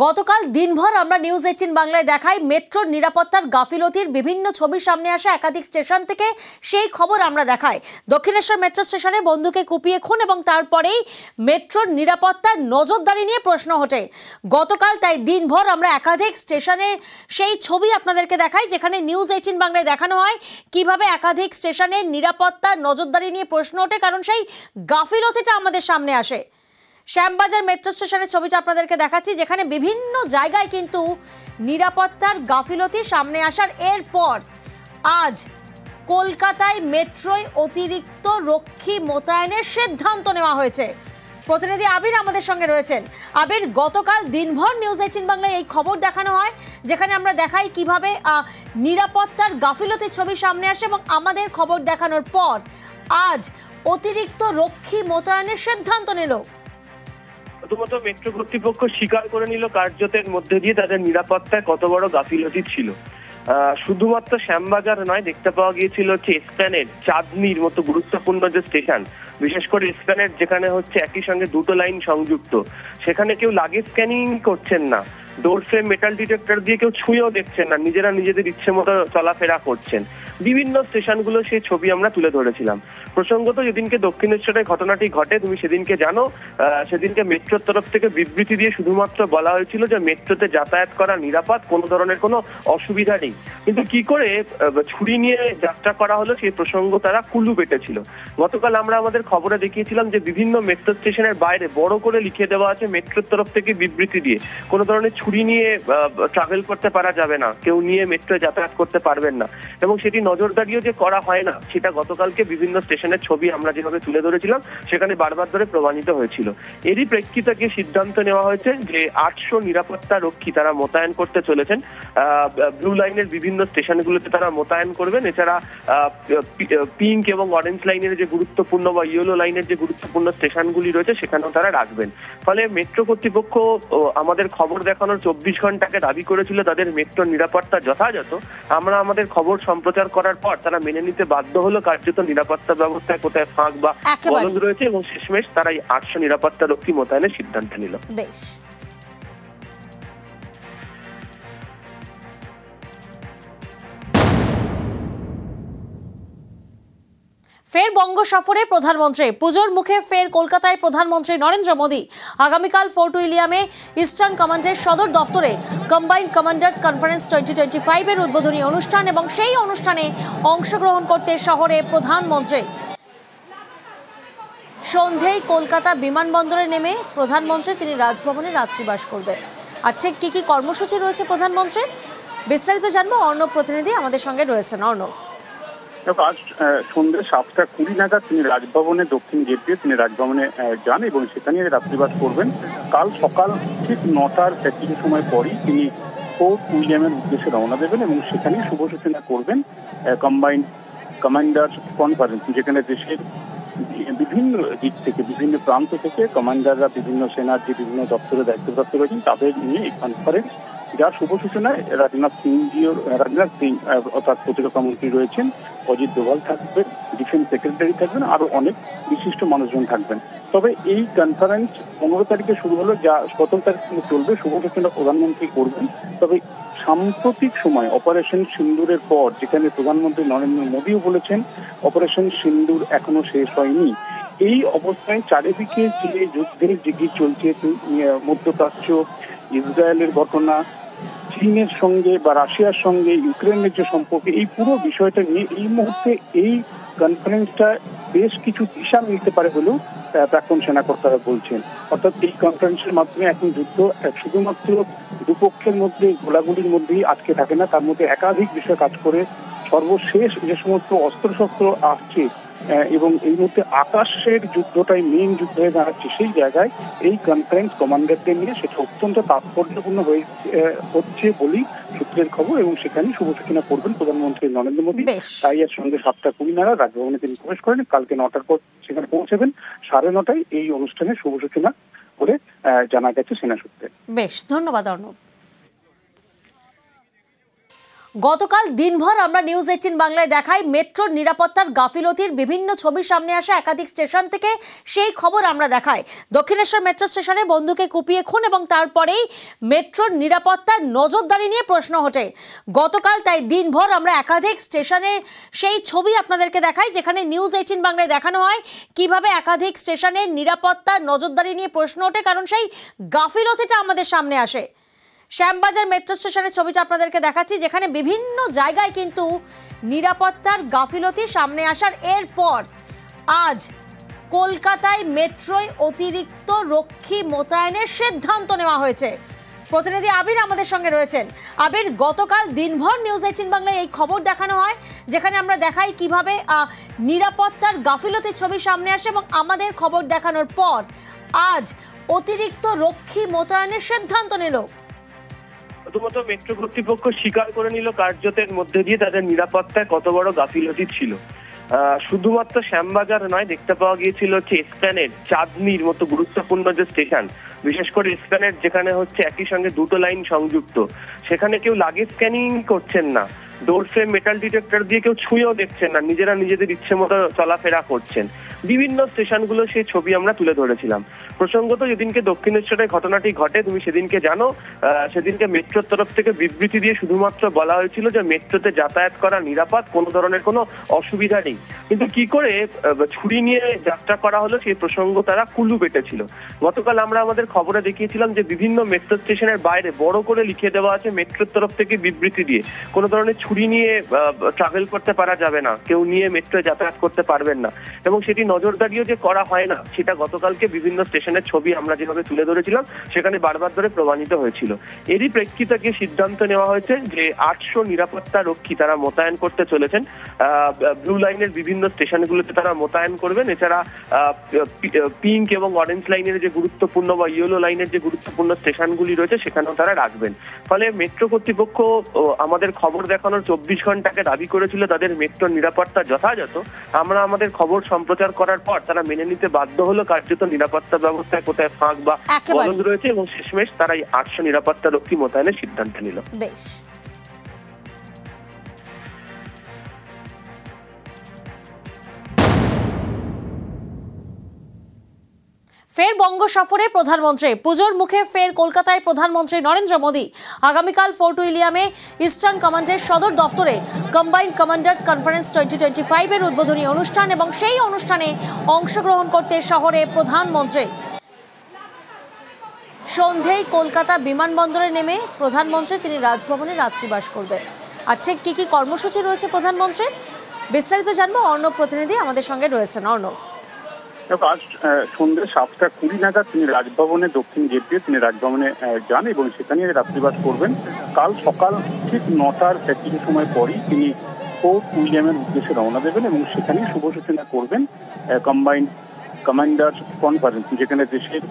গতকাল দিনভর আমরা নিউজ 18 বাংলায় দেখাই মেট্রোর নিরাপত্তার গাফিলতির বিভিন্ন ছবি সামনে আসে একাধিক স্টেশন থেকে। সেই খবর আমরা দেখাই দক্ষিণেশ্বর মেট্রো স্টেশনে বন্ধুকে কুপিয়ে খুন এবং তারপরেই মেট্রোর নিরাপত্তার নজরদারি নিয়ে প্রশ্ন ওঠে গতকাল। তাই দিনভর আমরা একাধিক স্টেশনে সেই ছবি আপনাদেরকে দেখাই, যেখানে নিউজ 18 বাংলায় দেখানো হয় কিভাবে একাধিক স্টেশনের নিরাপত্তার নজরদারি নিয়ে প্রশ্ন ওঠে, কারণ সেই গাফিলতিটা আমাদের সামনে আসে। শ্যামবাজার মেট্রো স্টেশনের ছবিটা আপনাদেরকে দেখাচ্ছি, যেখানে বিভিন্ন জায়গায় কিন্তু নিরাপত্তার গাফিলতি সামনে আসার এরপর আজ কলকাতায় মেট্রোয় অতিরিক্ত রক্ষী মোতায়েনের সিদ্ধান্ত নেওয়া হয়েছে। প্রতিনিধি আবির আমাদের সঙ্গে রয়েছেন। আবির, গতকাল দিনভর নিউজ 18 বাংলায় এই খবর দেখানো হয়, যেখানে আমরা দেখাই কিভাবে নিরাপত্তার গাফিলতির ছবি সামনে আসে এবং আমাদের খবর দেখানোর পর আজ অতিরিক্ত রক্ষী মোতায়েনের সিদ্ধান্ত নিল। প্রথমত মেট্রো কর্তৃপক্ষ স্বীকার করে নিল কার্যতের মধ্যে দিয়ে তাদের নিরাপত্তায় কত বড় গাফিলতি ছিল। শুধুমাত্র শ্যামবাজার নয়, দেখতে পাওয়া গিয়েছিল হচ্ছে এসপ্ল্যানেড, চাঁদনির মতো গুরুত্বপূর্ণ যে স্টেশন, বিশেষ করে এসপ্ল্যানেড যেখানে হচ্ছে একই সঙ্গে দুটো লাইন সংযুক্ত, সেখানে কেউ লাগেজ স্ক্যানিং করছেন না, ডোর ফ্রেম মেটাল ডিটেক্টর দিয়ে কেউ ছুঁয়েও দেখছেন না, নিজেরা নিজেদের ইচ্ছে মতো চলাফেরা করছেন। বিভিন্ন স্টেশনগুলো সেই ছবি আমরা তুলে ধরেছিলাম। প্রসঙ্গত যেদিনকে দক্ষিণেশ্বরে ঘটনাটি ঘটে, তুমি সেদিনকে জানো, সেদিনকে মেট্রোর তরফ থেকে বিবৃতি দিয়ে শুধুমাত্র বলা হয়েছিল যে মেট্রোতে যাতায়াত করা নিরাপদ, কোনো ধরনের কোনো অসুবিধা নেই। কিন্তু কি করে ছুরি নিয়ে যাত্রা করা হলো সেই প্রসঙ্গ তারা কুলু পেটেছিল। গতকাল আমরা আমাদের খবরে দেখিয়েছিলাম যে বিভিন্ন মেট্রো স্টেশনের বাইরে বড় করে লিখে দেওয়া আছে মেট্রোর তরফ থেকে বিবৃতি দিয়ে কোনো ধরনের ছুরি নিয়ে ট্রাভেল করতে পারা যাবে না, কেউ নিয়ে মেট্রোয় যাতায়াত করতে পারবেন না, এবং সেটি নজরদারিও যে করা হয় না সেটা গতকালকে বিভিন্ন স্টেশনের ছবি আমরা যেভাবে তুলে ধরেছিলাম সেখানে বারবার ধরে প্রমাণিত হয়েছিল। এরই প্রেক্ষিতে গিয়ে সিদ্ধান্ত নেওয়া হয়েছে যে 800 নিরাপত্তা রক্ষী তারা মোতায়েন করতে চলেছেন। ব্লু লাইনের বিভিন্ন স্টেশনগুলোতে তারা মোতায়েন করবেন। এছাড়া পিঙ্ক এবং অরেঞ্জ লাইনের যে গুরুত্বপূর্ণ বা ইয়েলো লাইনের যে গুরুত্বপূর্ণ স্টেশনগুলি রয়েছে সেখানেও তারা রাখবেন। ফলে মেট্রো কর্তৃপক্ষ আমাদের খবর দেখানোর 24 ঘন্টাকে দাবি করেছিল তাদের মেট্রোর নিরাপত্তা যথাযথ। আমরা আমাদের খবর সম্প্রচার করার পর তারা মেনে নিতে বাধ্য হলো কার্যত নিরাপত্তা ব্যবস্থায় কোথায় ফাঁক বা গলদ রয়েছে, এবং শেষমেশ তারা এই 800 নিরাপত্তা রক্ষী মোতায়েনের সিদ্ধান্ত নিল। বেশ, ফের বঙ্গ সফরে প্রধানমন্ত্রী। পুজোর মুখে ফের কলকাতায় প্রধানমন্ত্রী নরেন্দ্র মোদী। আগামীকাল ফোর্ট উইলিয়ামে ইস্টার্ন কমান্ডের সদর দফতরে কম্বাইন্ড কমান্ডার্স কনফারেন্স 2025 এর উদ্বোধনী অনুষ্ঠান, এবং সেই অনুষ্ঠানে অংশগ্রহণ করতে শহরে প্রধানমন্ত্রী। সন্ধ্যেই কলকাতা বিমানবন্দরে নেমে প্রধানমন্ত্রী তিনি রাজভবনে রাত্রিবাস করবেন। আর ঠিক কি কি কর্মসূচি রয়েছে প্রধানমন্ত্রীর, বিস্তারিত জানবো। অর্ণব প্রতিনিধি আমাদের সঙ্গে রয়েছেন। অর্ণব, আজ সন্ধ্যে 7:20 নাগাদ তিনি রাজভবনে দক্ষিণ গেট দিয়ে তিনি রাজভবনে যান এবং সেখানে রাত্রিবাস করবেন। কাল সকাল ঠিক 9টার কিছু সময় পরই তিনি ফোর্ট উইলিয়ামের উদ্দেশ্যে রওনা দেবেন এবং সেখানে শুভ সূচনা করবেন কম্বাইন্ড কমান্ডার্স কনফারেন্স, যেখানে দেশের বিভিন্ন দিক থেকে বিভিন্ন প্রান্ত থেকে কমান্ডাররা বিভিন্ন সেনার যে বিভিন্ন দপ্তরে দায়িত্বপ্রাপ্ত রয়েছেন তাদের নিয়ে এই কনফারেন্স, যার শুভ সূচনায় রাজনাথ সিং অর্থাৎ প্রতিরক্ষা মন্ত্রী রয়েছেন, অজিত দোভাল থাকবেন, ডিফেন্স সেক্রেটারি থাকবেন, আরো অনেক বিশিষ্ট মানুষজন থাকবেন। তবে এই কনফারেন্স 15 তারিখে শুরু হলো, যা 17 তারিখ থেকে চলবে। শুভ সূচনা প্রধানমন্ত্রী করবেন। তবে সাম্প্রতিক সময় অপারেশন সিন্দুরের পর, যেখানে প্রধানমন্ত্রী নরেন্দ্র মোদীও বলেছেন অপারেশন সিন্দুর এখনো শেষ হয়নি, এই অবস্থায় চারিদিকে যে যুদ্ধের জিগি চলছে, মধ্যপ্রাচ্য, ইসরায়েলের ঘটনা, চীনের সঙ্গে বা রাশিয়ার সঙ্গে ইউক্রেনের যে সম্পর্ক, এই পুরো বিষয়টা নিয়ে এই মুহূর্তে এই কনফারেন্সটা বেশ কিছু দিশা মিলতে পারে বলেও প্রাক্তন সেনাকর্তারা বলছেন। অর্থাৎ এই কনফারেন্সের মাধ্যমে এখন যুদ্ধ শুধুমাত্র দুপক্ষের মধ্যে গোলাগুলির মধ্যেই আটকে থাকে না, তার মধ্যে একাধিক বিষয় কাজ করে। সর্বশেষ যে সমস্ত অস্ত্রশস্ত্র আসছে এবং এই মুহূর্তে আকাশের যুদ্ধটাই মেইন যুদ্ধ হয়ে দাঁড়াচ্ছে, সেই জায়গায় এই কনফারেন্স কমান্ডারদের নিয়ে সেটা অত্যন্ত তাৎপর্যপূর্ণ হচ্ছে বলেই সূত্রের খবর, এবং সেখানে শুভ সূচনা করবেন প্রধানমন্ত্রী নরেন্দ্র মোদী। তাই আজ সন্ধ্যে 7:20 নাগাদ রাজভবনে তিনি প্রবেশ করেন। কালকে 9টার পর সেখানে পৌঁছাবেন। 9:30 এই অনুষ্ঠানে শুভ সূচনা করে জানা গেছে সেনা সূত্রে। বেশ, ধন্যবাদ অর্ণব। গতকাল দিনভর আমরা নিউজ 18 বাংলায় দেখাই মেট্রোর নিরাপত্তার গাফিলতির বিভিন্ন ছবি সামনে আসে একাধিক স্টেশন থেকে। সেই খবর আমরা দেখাই দক্ষিণেশ্বর মেট্রো স্টেশনে বন্ধুকে কুপিয়ে খুন এবং তারপরেই মেট্রোর নিরাপত্তার নজরদারি নিয়ে প্রশ্ন ওঠে গতকাল। তাই দিনভর আমরা একাধিক স্টেশনে সেই ছবি আপনাদেরকে দেখাই, যেখানে নিউজ 18 বাংলায় দেখানো হয় কিভাবে একাধিক স্টেশনের নিরাপত্তার নজরদারি নিয়ে প্রশ্ন ওঠে, কারণ সেই গাফিলতিটা আমাদের সামনে আসে। শ্যামবাজার মেট্রো স্টেশনের ছবিটা আপনাদেরকে দেখাচ্ছি, যেখানে বিভিন্ন জায়গায় কিন্তু নিরাপত্তার গাফিলতি সামনে আসার এরপর আজ কলকাতায় মেট্রোয় অতিরিক্ত রক্ষী মোতায়েনের সিদ্ধান্ত নেওয়া হয়েছে। প্রতিনিধি আবির আমাদের সঙ্গে রয়েছেন। আবির, গতকাল দিনভর নিউজ 18 বাংলায় এই খবর দেখানো হয়, যেখানে আমরা দেখাই কিভাবে নিরাপত্তার গাফিলতির ছবি সামনে আসে এবং আমাদের খবর দেখানোর পর আজ অতিরিক্ত রক্ষী মোতায়েনের সিদ্ধান্ত নিল। প্রথমত মেট্রো কর্তৃপক্ষ স্বীকার করে নিল কার্যতের মধ্যে দিয়ে তাদের নিরাপত্তায় কত বড় গাফিলতি ছিল। শুধুমাত্র শ্যামবাজার নয়, দেখতে পাওয়া গিয়েছিল হচ্ছে এসপ্ল্যানেড, চাঁদনির মতো গুরুত্বপূর্ণ যে স্টেশন, বিশেষ করে এসপ্ল্যানেড যেখানে হচ্ছে একই সঙ্গে দুটো লাইন সংযুক্ত, সেখানে কেউ লাগেজ স্ক্যানিং করছেন না, ডোর ফ্রেম মেটাল ডিটেক্টর দিয়ে কেউ ছুঁয়েও দেখছেন না, নিজেরা নিজেদের ইচ্ছে মতো চলাফেরা করছেন। বিভিন্ন স্টেশনগুলো সেই ছবি আমরা তুলে ধরেছিলাম। প্রসঙ্গত যেদিনকে দক্ষিণেশ্বরের ঘটনাটি ঘটে, তুমি সেদিনকে জানো, সেদিনকে মেট্রোর তরফ থেকে বিবৃতি দিয়ে শুধুমাত্র বলা হয়েছিল যে মেট্রোতে যাতায়াত করা নিরাপদ, কোনো ধরনের কোনো অসুবিধা নেই। কিন্তু কি করে ছুরি নিয়ে যাত্রা করা হলো সেই প্রসঙ্গ তারা কুলু পেটেছিল। গতকাল আমরা আমাদের খবরে দেখিয়েছিলাম যে বিভিন্ন মেট্রো স্টেশনের বাইরে বড় করে লিখে দেওয়া আছে মেট্রোর তরফ থেকে বিবৃতি দিয়ে কোনো ধরনের ছুরি নিয়ে ট্রাভেল করতে পারা যাবে না, কেউ নিয়ে মেট্রোয় যাতায়াত করতে পারবেন না, এবং সেটি নজরদারিও যে করা হয় না সেটা গতকালকে বিভিন্ন স্টেশনের ছবি আমরা যেভাবে তুলে ধরেছিলাম সেখানে বারবার ধরে প্রমাণিত হয়েছিল। এরই প্রেক্ষিতে গিয়ে সিদ্ধান্ত নেওয়া হয়েছে যে 800 নিরাপত্তা রক্ষী তারা মোতায়েন করতে চলেছেন। ব্লু লাইনের বিভিন্ন স্টেশনগুলোতে তারা মোতায়েন করবেন। এছাড়া পিঙ্ক এবং অরেঞ্জ লাইনের যে গুরুত্বপূর্ণ বা ইয়েলো লাইনের যে গুরুত্বপূর্ণ স্টেশনগুলি রয়েছে সেখানেও তারা রাখবেন। ফলে মেট্রো কর্তৃপক্ষ আমাদের খবর দেখানোর 24 ঘন্টাকে দাবি করেছিল তাদের মেট্রোর নিরাপত্তা যথাযথ। আমরা আমাদের খবর সম্প্রচার করার পর তারা মেনে নিতে বাধ্য হলো কার্যত নিরাপত্তা ব্যবস্থায় কোথায় ফাঁক বা গলদ রয়েছে, এবং শেষমেশ তারা এই 800 নিরাপত্তা রক্ষী মোতায়েনের সিদ্ধান্ত নিল। বেশ, ফের বঙ্গ সফরে প্রধানমন্ত্রী। পুজোর মুখে ফের কলকাতায় প্রধানমন্ত্রী নরেন্দ্র মোদী। আগামীকাল ফোর্ট উইলিয়ামে ইস্টার্ন কমান্ডের সদর দফতরে কম্বাইন্ড কমান্ডার্স কনফারেন্স 2025 এর উদ্বোধনী অনুষ্ঠান, এবং সেই অনুষ্ঠানে অংশগ্রহণ করতে শহরে প্রধানমন্ত্রী। সন্ধ্যেই কলকাতা বিমানবন্দরে নেমে প্রধানমন্ত্রী তিনি রাজভবনে রাত্রিবাস করবেন। আর ঠিক কি কি কর্মসূচি রয়েছে প্রধানমন্ত্রীর, বিস্তারিত জানবো। অর্ণব প্রতিনিধি আমাদের সঙ্গে রয়েছেন। অর্ণব, আজ সন্ধ্যে 7:20 নাগাদ তিনি রাজভবনে দক্ষিণ গেট দিয়ে তিনি রাজভবনে যান এবং সেখানে রাত্রিবাস করবেন। কাল সকাল ঠিক 9টার কিছু সময় পরই তিনি ফোর্ট উইলিয়ামের উদ্দেশ্যে রওনা দেবেন এবং সেখানেই শুভ সূচনা করবেন কম্বাইন্ড কমান্ডার কনফারেন্স, যেখানে দেশের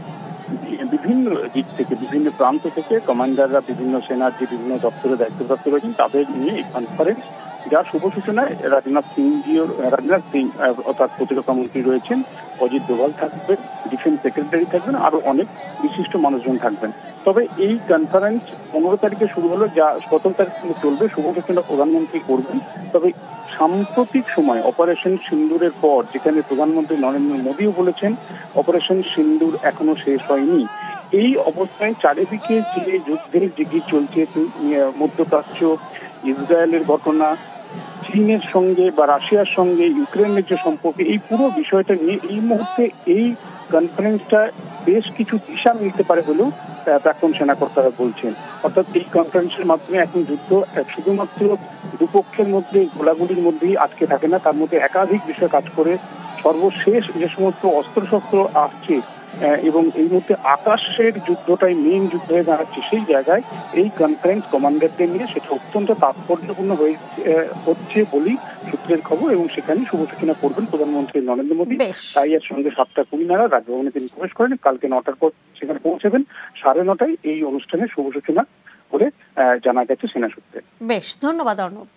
বিভিন্ন দিক থেকে বিভিন্ন প্রান্ত থেকে কমান্ডাররা বিভিন্ন সেনার যে বিভিন্ন দপ্তরে দায়িত্বপ্রাপ্ত রয়েছেন তাদের নিয়ে এই কনফারেন্স, যার শুভ সূচনায় রাজনাথ সিং অর্থাৎ প্রতিরক্ষা মন্ত্রী রয়েছেন, অজিত দোভাল থাকবেন, ডিফেন্স সেক্রেটারি থাকবেন, আরো অনেক বিশিষ্ট মানুষজন থাকবেন। তবে এই কনফারেন্স 15 তারিখে শুরু হলো, যা 17 তারিখ চলবে। শুভ সূচনা প্রধানমন্ত্রী করবেন। তবে সাম্প্রতিক সময় অপারেশন সিন্দুরের পর, যেখানে প্রধানমন্ত্রী নরেন্দ্র মোদীও বলেছেন অপারেশন সিন্দুর এখনো শেষ হয়নি, এই অবস্থায় চারিদিকে যে যুদ্ধের দিকে চলছে, মধ্যপ্রাচ্য, ইসরায়েলের ঘটনা, চীনের সঙ্গে বা রাশিয়ার সঙ্গে ইউক্রেনের যে সম্পর্ক, এই পুরো বিষয়টা নিয়ে এই মুহূর্তে এই কনফারেন্সটা বেশ কিছু দিশা মিলতে পারে বলেও প্রাক্তন সেনাকর্তারা বলছেন। অর্থাৎ এই কনফারেন্সের মাধ্যমে এখন যুদ্ধ শুধুমাত্র দুপক্ষের মধ্যে গোলাগুলির মধ্যেই আটকে থাকে না, তার মধ্যে একাধিক বিষয় কাজ করে। সর্বশেষ যে সমস্ত অস্ত্রশস্ত্র আসছে এবং এই মুহূর্তে আকাশের যুদ্ধটাই মেইন যুদ্ধ হয়ে দাঁড়াচ্ছে, সেই জায়গায় এই কনফারেন্স কমান্ডারদের নিয়ে সেটা অত্যন্ত তাৎপর্যপূর্ণ হচ্ছে বলেই সূত্রের খবর, এবং সেখানে শুভ সূচনা করবেন প্রধানমন্ত্রী নরেন্দ্র মোদী। তাই এর সঙ্গে 7:20 নাগাদ রাজভবনে তিনি প্রবেশ করেন। কালকে 9টার পর সেখানে পৌঁছাবেন। 9:30 এই অনুষ্ঠানে শুভ সূচনা করে জানা গেছে সেনা সূত্রে। বেশ, ধন্যবাদ অর্ণব।